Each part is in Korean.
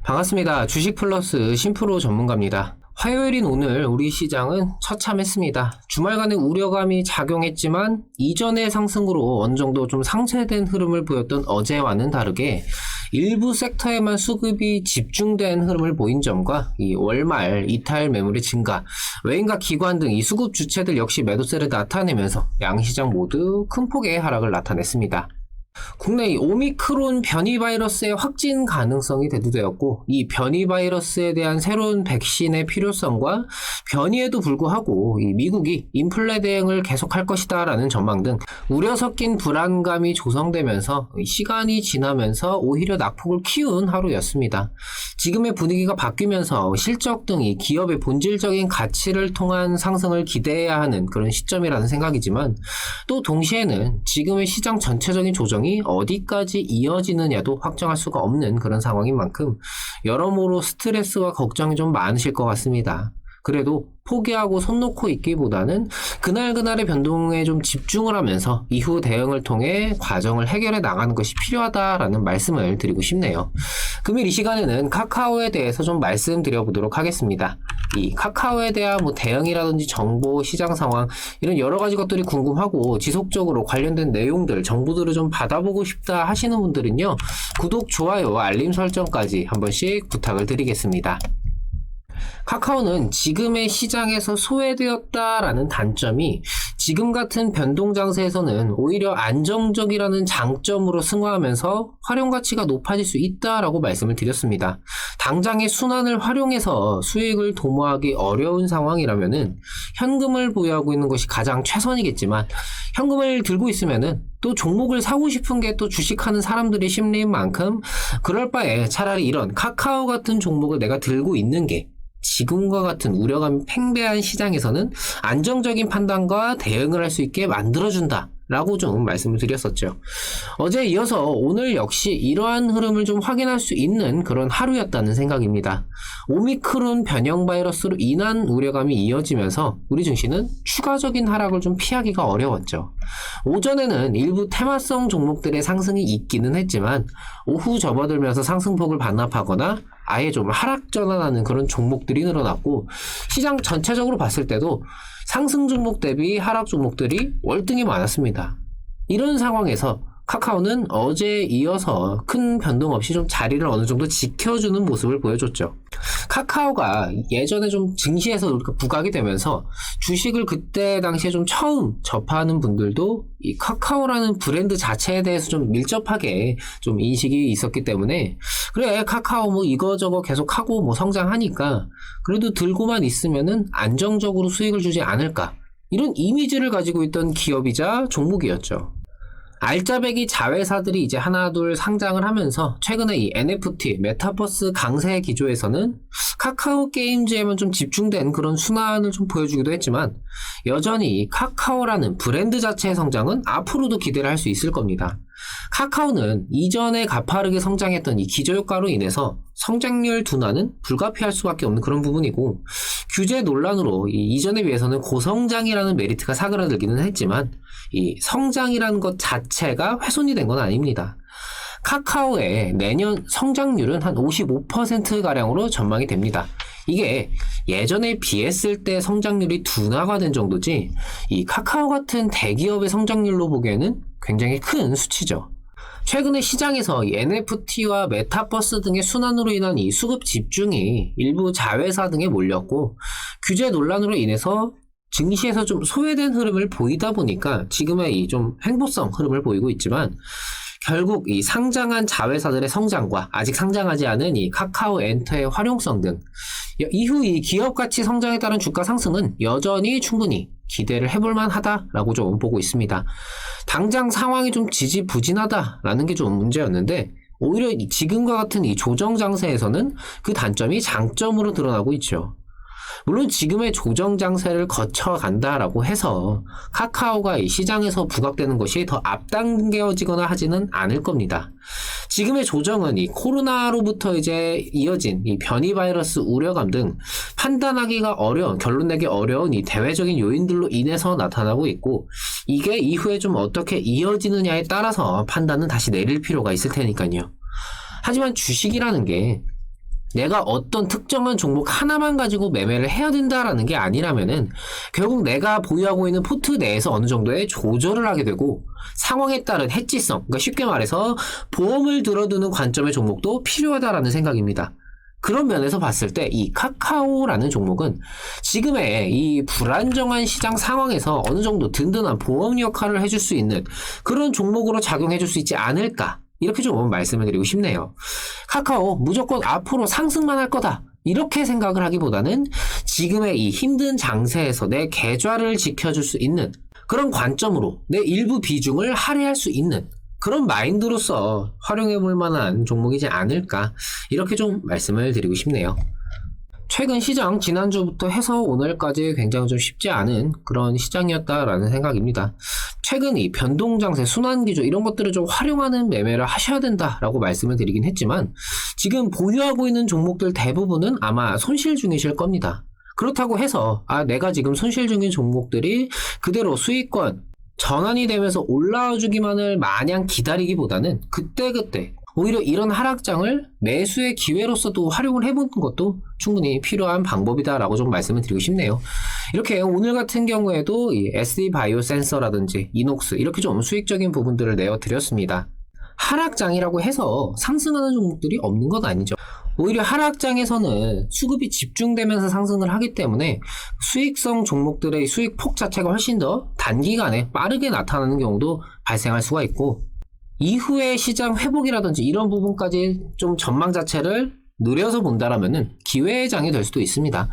반갑습니다. 주식플러스 심프로 전문가입니다. 화요일인 오늘 우리 시장은 처참했습니다. 주말간의 우려감이 작용했지만 이전의 상승으로 어느 정도 좀 상쇄된 흐름을 보였던 어제와는 다르게 일부 섹터에만 수급이 집중된 흐름을 보인 점과 이 월말 이탈 매물의 증가, 외인과 기관 등 이 수급 주체들 역시 매도세를 나타내면서 양시장 모두 큰 폭의 하락을 나타냈습니다. 국내 오미크론 변이 바이러스의 확진 가능성이 대두되었고, 이 변이 바이러스에 대한 새로운 백신의 필요성과 변이에도 불구하고 이 미국이 인플레 대응을 계속할 것이다 라는 전망 등 우려 섞인 불안감이 조성되면서 시간이 지나면서 오히려 낙폭을 키운 하루였습니다. 지금의 분위기가 바뀌면서 실적 등 이 기업의 본질적인 가치를 통한 상승을 기대해야 하는 그런 시점이라는 생각이지만, 또 동시에는 지금의 시장 전체적인 조정이 어디까지 이어지느냐도 확정할 수가 없는 그런 상황인 만큼 여러모로 스트레스와 걱정이 좀 많으실 것 같습니다. 그래도 포기하고 손 놓고 있기보다는 그날그날의 변동에 좀 집중을 하면서 이후 대응을 통해 과정을 해결해 나가는 것이 필요하다라는 말씀을 드리고 싶네요. 금일 이 시간에는 카카오에 대해서 좀 말씀드려 보도록 하겠습니다. 이 카카오에 대한 대응이라든지 정보, 시장 상황 이런 여러 가지 것들이 궁금하고 지속적으로 관련된 내용들, 정보들을 좀 받아보고 싶다 하시는 분들은요, 구독, 좋아요, 알림 설정까지 한 번씩 부탁을 드리겠습니다. 카카오는 지금의 시장에서 소외되었다라는 단점이 지금 같은 변동 장세에서는 오히려 안정적이라는 장점으로 승화하면서 활용 가치가 높아질 수 있다라고 말씀을 드렸습니다. 당장의 순환을 활용해서 수익을 도모하기 어려운 상황이라면은 현금을 보유하고 있는 것이 가장 최선이겠지만, 현금을 들고 있으면은 또 종목을 사고 싶은 게 또 주식하는 사람들의 심리인 만큼 그럴 바에 차라리 이런 카카오 같은 종목을 내가 들고 있는 게 지금과 같은 우려감이 팽배한 시장에서는 안정적인 판단과 대응을 할 수 있게 만들어준다 라고 좀 말씀을 드렸었죠. 어제에 이어서 오늘 역시 이러한 흐름을 좀 확인할 수 있는 그런 하루였다는 생각입니다. 오미크론 변형 바이러스로 인한 우려감이 이어지면서 우리 증시는 추가적인 하락을 좀 피하기가 어려웠죠. 오전에는 일부 테마성 종목들의 상승이 있기는 했지만 오후 접어들면서 상승폭을 반납하거나 아예 좀 하락 전환하는 그런 종목들이 늘어났고, 시장 전체적으로 봤을 때도 상승 종목 대비 하락 종목들이 월등히 많았습니다. 이런 상황에서 카카오는 어제에 이어서 큰 변동 없이 좀 자리를 어느 정도 지켜주는 모습을 보여줬죠. 카카오가 예전에 좀 증시에서 이렇게 부각이 되면서 주식을 그때 당시에 좀 처음 접하는 분들도 이 카카오라는 브랜드 자체에 대해서 좀 밀접하게 좀 인식이 있었기 때문에, 그래 카카오 이거저거 계속 하고 성장하니까 그래도 들고만 있으면은 안정적으로 수익을 주지 않을까, 이런 이미지를 가지고 있던 기업이자 종목이었죠. 알짜배기 자회사들이 이제 하나둘 상장을 하면서 최근에 이 NFT, 메타버스 강세 기조에서는 카카오 게임즈에만 좀 집중된 그런 순환을 좀 보여주기도 했지만, 여전히 카카오라는 브랜드 자체의 성장은 앞으로도 기대를 할 수 있을 겁니다. 카카오는 이전에 가파르게 성장했던 이 기저효과로 인해서 성장률 둔화는 불가피할 수밖에 없는 그런 부분이고, 규제 논란으로 이전에 비해서는 고성장이라는 메리트가 사그라들기는 했지만 이 성장이라는 것 자체가 훼손이 된 건 아닙니다. 카카오의 내년 성장률은 한 55%가량으로 전망이 됩니다. 이게 예전에 비했을 때 성장률이 둔화가 된 정도지, 이 카카오 같은 대기업의 성장률로 보기에는 굉장히 큰 수치죠. 최근에 시장에서 이 NFT와 메타버스 등의 순환으로 인한 이 수급 집중이 일부 자회사 등에 몰렸고, 규제 논란으로 인해서 증시에서 좀 소외된 흐름을 보이다 보니까 지금의 이 좀 횡보성 흐름을 보이고 있지만, 결국 이 상장한 자회사들의 성장과 아직 상장하지 않은 이 카카오 엔터의 활용성 등 이후 이 기업 가치 성장에 따른 주가 상승은 여전히 충분히 기대를 해볼만 하다라고 좀 보고 있습니다. 당장 상황이 좀 지지부진하다라는 게 좀 문제였는데, 오히려 지금과 같은 이 조정 장세에서는 그 단점이 장점으로 드러나고 있죠. 물론 지금의 조정 장세를 거쳐간다라고 해서 카카오가 이 시장에서 부각되는 것이 더 앞당겨지거나 하지는 않을 겁니다. 지금의 조정은 이 코로나로부터 이제 이어진 이 변이 바이러스 우려감 등 판단하기가 어려운, 결론 내기 어려운 이 대외적인 요인들로 인해서 나타나고 있고, 이게 이후에 좀 어떻게 이어지느냐에 따라서 판단은 다시 내릴 필요가 있을 테니까요. 하지만 주식이라는 게 내가 어떤 특정한 종목 하나만 가지고 매매를 해야 된다라는 게 아니라면은 결국 내가 보유하고 있는 포트 내에서 어느 정도의 조절을 하게 되고 상황에 따른 해지성, 그러니까 쉽게 말해서 보험을 들어두는 관점의 종목도 필요하다라는 생각입니다. 그런 면에서 봤을 때 이 카카오라는 종목은 지금의 이 불안정한 시장 상황에서 어느 정도 든든한 보험 역할을 해줄 수 있는 그런 종목으로 작용해줄 수 있지 않을까, 이렇게 좀 말씀을 드리고 싶네요. 카카오 무조건 앞으로 상승만 할 거다, 이렇게 생각을 하기보다는 지금의 이 힘든 장세에서 내 계좌를 지켜줄 수 있는 그런 관점으로 내 일부 비중을 할애할 수 있는 그런 마인드로서 활용해 볼 만한 종목이지 않을까, 이렇게 좀 말씀을 드리고 싶네요. 최근 시장 지난주부터 해서 오늘까지 굉장히 좀 쉽지 않은 그런 시장이었다라는 생각입니다. 최근 이 변동장세, 순환기조 이런 것들을 좀 활용하는 매매를 하셔야 된다라고 말씀을 드리긴 했지만 지금 보유하고 있는 종목들 대부분은 아마 손실 중이실 겁니다. 그렇다고 해서 내가 지금 손실 중인 종목들이 그대로 수익권 전환이 되면서 올라와주기만을 마냥 기다리기보다는 그때그때 오히려 이런 하락장을 매수의 기회로서도 활용을 해보는 것도 충분히 필요한 방법이다라고 좀 말씀을 드리고 싶네요. 이렇게 오늘 같은 경우에도 이 SD바이오 센서라든지 이녹스 이렇게 좀 수익적인 부분들을 내어드렸습니다. 하락장이라고 해서 상승하는 종목들이 없는 건 아니죠. 오히려 하락장에서는 수급이 집중되면서 상승을 하기 때문에 수익성 종목들의 수익폭 자체가 훨씬 더 단기간에 빠르게 나타나는 경우도 발생할 수가 있고, 이후에 시장 회복이라든지 이런 부분까지 좀 전망 자체를 느려서 본다라면은 기회의 장이 될 수도 있습니다.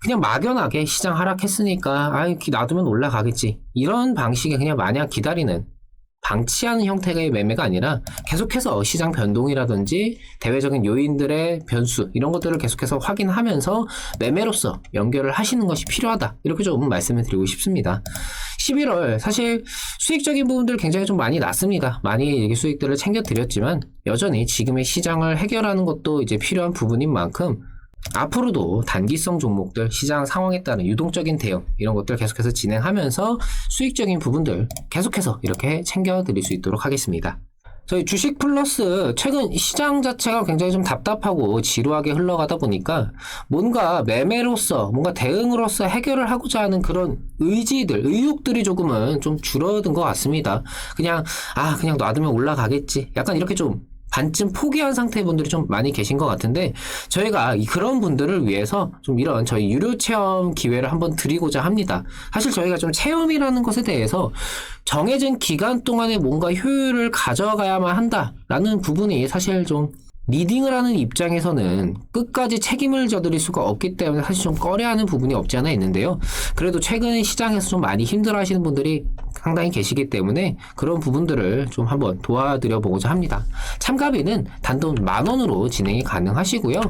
그냥 막연하게 시장 하락했으니까 놔두면 올라가겠지, 이런 방식의 그냥 마냥 기다리는, 방치하는 형태의 매매가 아니라 계속해서 시장 변동이라든지 대외적인 요인들의 변수 이런 것들을 계속해서 확인하면서 매매로서 연결을 하시는 것이 필요하다, 이렇게 좀 말씀을 드리고 싶습니다. 11월 사실 수익적인 부분들 굉장히 좀 많이 났습니다. 많이 수익들을 챙겨드렸지만 여전히 지금의 시장을 해결하는 것도 이제 필요한 부분인 만큼 앞으로도 단기성 종목들, 시장 상황에 따른 유동적인 대응 이런 것들 계속해서 진행하면서 수익적인 부분들 계속해서 이렇게 챙겨드릴 수 있도록 하겠습니다. 저희 주식 플러스 최근 시장 자체가 굉장히 좀 답답하고 지루하게 흘러가다 보니까 뭔가 매매로서 뭔가 대응으로서 해결을 하고자 하는 그런 의지들, 의욕들이 조금은 좀 줄어든 것 같습니다. 그냥 놔두면 올라가겠지, 약간 이렇게 좀 반쯤 포기한 상태의 분들이 좀 많이 계신 것 같은데, 저희가 그런 분들을 위해서 좀 이런 저희 유료 체험 기회를 한번 드리고자 합니다. 사실 저희가 좀 체험이라는 것에 대해서 정해진 기간 동안에 뭔가 효율을 가져가야만 한다라는 부분이 사실 좀 리딩을 하는 입장에서는 끝까지 책임을 져드릴 수가 없기 때문에 사실 좀 꺼려하는 부분이 없지 않아 있는데요. 그래도 최근 시장에서 좀 많이 힘들어 하시는 분들이 상당히 계시기 때문에 그런 부분들을 좀 한번 도와드려 보고자 합니다. 참가비는 단돈 10,000원으로 진행이 가능하시고요.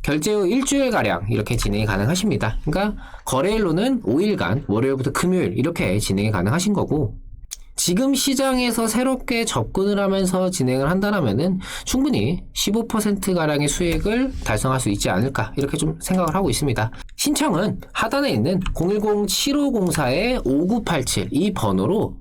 결제 후 일주일가량 이렇게 진행이 가능하십니다. 그러니까 거래일로는 5일간 월요일부터 금요일 이렇게 진행이 가능하신 거고, 지금 시장에서 새롭게 접근을 하면서 진행을 한다면은 충분히 15%가량의 수익을 달성할 수 있지 않을까, 이렇게 좀 생각을 하고 있습니다. 신청은 하단에 있는 010-7504-5987 이 번호로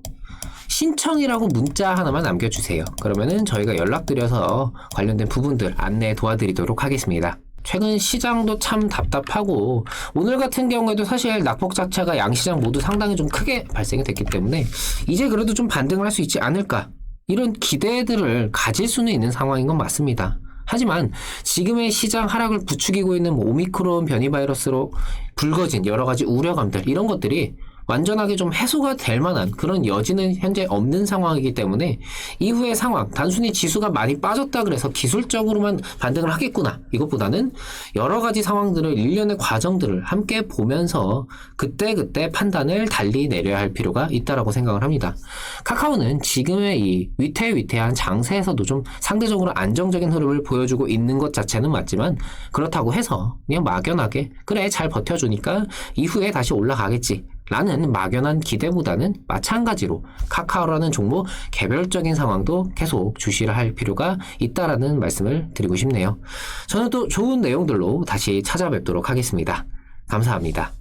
신청이라고 문자 하나만 남겨주세요. 그러면은 저희가 연락드려서 관련된 부분들 안내 도와드리도록 하겠습니다. 최근 시장도 참 답답하고 오늘 같은 경우에도 사실 낙폭 자체가 양시장 모두 상당히 좀 크게 발생이 됐기 때문에 이제 그래도 좀 반등을 할 수 있지 않을까, 이런 기대들을 가질 수는 있는 상황인 건 맞습니다. 하지만 지금의 시장 하락을 부추기고 있는 오미크론 변이 바이러스로 불거진 여러 가지 우려감들, 이런 것들이 완전하게 좀 해소가 될 만한 그런 여지는 현재 없는 상황이기 때문에 이후의 상황, 단순히 지수가 많이 빠졌다 그래서 기술적으로만 반등을 하겠구나, 이것보다는 여러 가지 상황들을 일련의 과정들을 함께 보면서 그때그때 판단을 달리 내려야 할 필요가 있다라고 생각을 합니다. 카카오는 지금의 이 위태위태한 장세에서도 좀 상대적으로 안정적인 흐름을 보여주고 있는 것 자체는 맞지만, 그렇다고 해서 그냥 막연하게 그래 잘 버텨주니까 이후에 다시 올라가겠지 라는 막연한 기대보다는 마찬가지로 카카오라는 종목 개별적인 상황도 계속 주시를 할 필요가 있다라는 말씀을 드리고 싶네요. 저는 또 좋은 내용들로 다시 찾아뵙도록 하겠습니다. 감사합니다.